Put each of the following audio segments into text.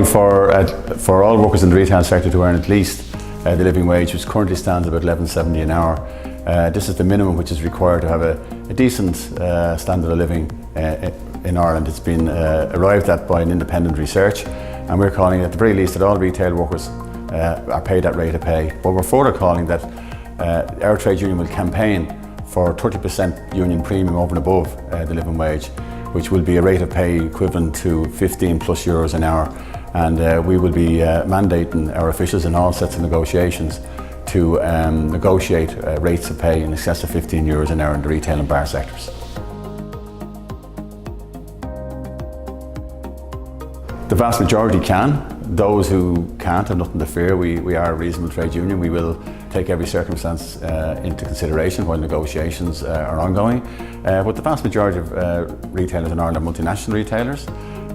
calling for all workers in the retail sector to earn at least the living wage, which currently stands about £11.70 an hour. This is the minimum which is required to have a decent standard of living in Ireland. It's been arrived at by an independent research, and we're calling at the very least that all retail workers are paid that rate of pay. But we're further calling that our trade union will campaign for 30% union premium over and above the living wage, which will be a rate of pay equivalent to 15 plus euros an hour. And we will be mandating our officials in all sets of negotiations to negotiate rates of pay in excess of 15 euros an hour in the retail and bar sectors. The vast majority can. Those who can't have nothing to fear. We are a reasonable trade union. We will take every circumstance into consideration while negotiations are ongoing. But the vast majority of retailers in Ireland are multinational retailers.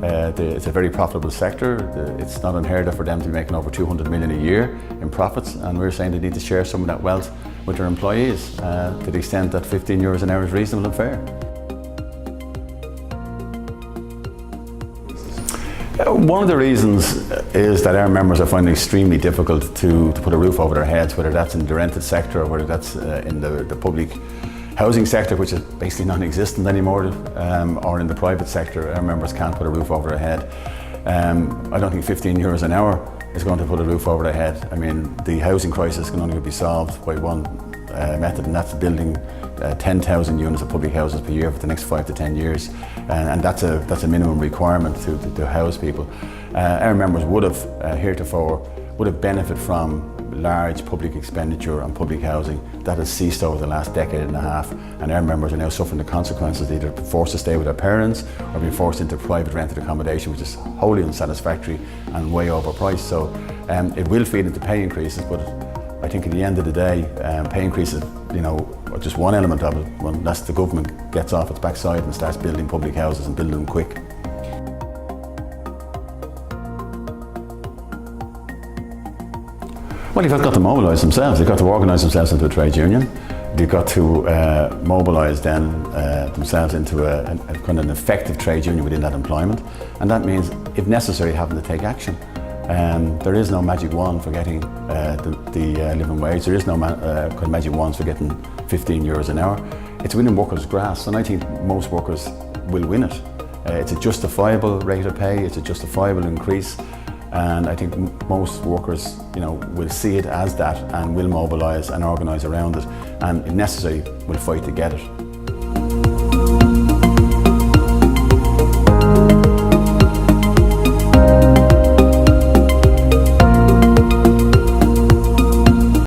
It's a very profitable sector. It's not unheard of for them to be making over 200 million a year in profits, and we're saying they need to share some of that wealth with their employees to the extent that 15 euros an hour is reasonable and fair. One of the reasons is that our members are finding it extremely difficult to put a roof over their heads, whether that's in the rented sector or whether that's in the public housing sector, which is basically non-existent anymore, or in the private sector. Our members can't put a roof over their head. I don't think 15 euros an hour is going to put a roof over their head. I mean, the housing crisis can only be solved by one method, and that's building 10,000 units of public houses per year for the next 5 to 10 years, and that's a minimum requirement to house people. Our members would have heretofore benefited from large public expenditure on public housing. That has ceased over the last decade and a half, and our members are now suffering the consequences, either forced to stay with their parents or being forced into private rented accommodation, which is wholly unsatisfactory and way overpriced. So it will feed into pay increases, but I think at the end of the day, pay increases, are just one element of it, unless the government gets off its backside and starts building public houses and building them quick. Well, you've got to mobilise themselves. They've got to organise themselves into a trade union. They've got to mobilise then themselves into a kind of an effective trade union within that employment, and that means, if necessary, having to take action. There is no magic wand for getting the living wage. There is no kind of magic wands for getting 15 euros an hour. It's within workers' grasp, and I think most workers will win it. It's a justifiable rate of pay. It's a justifiable increase. And I think most workers, will see it as that and will mobilise and organise around it, and if necessary, will fight to get it.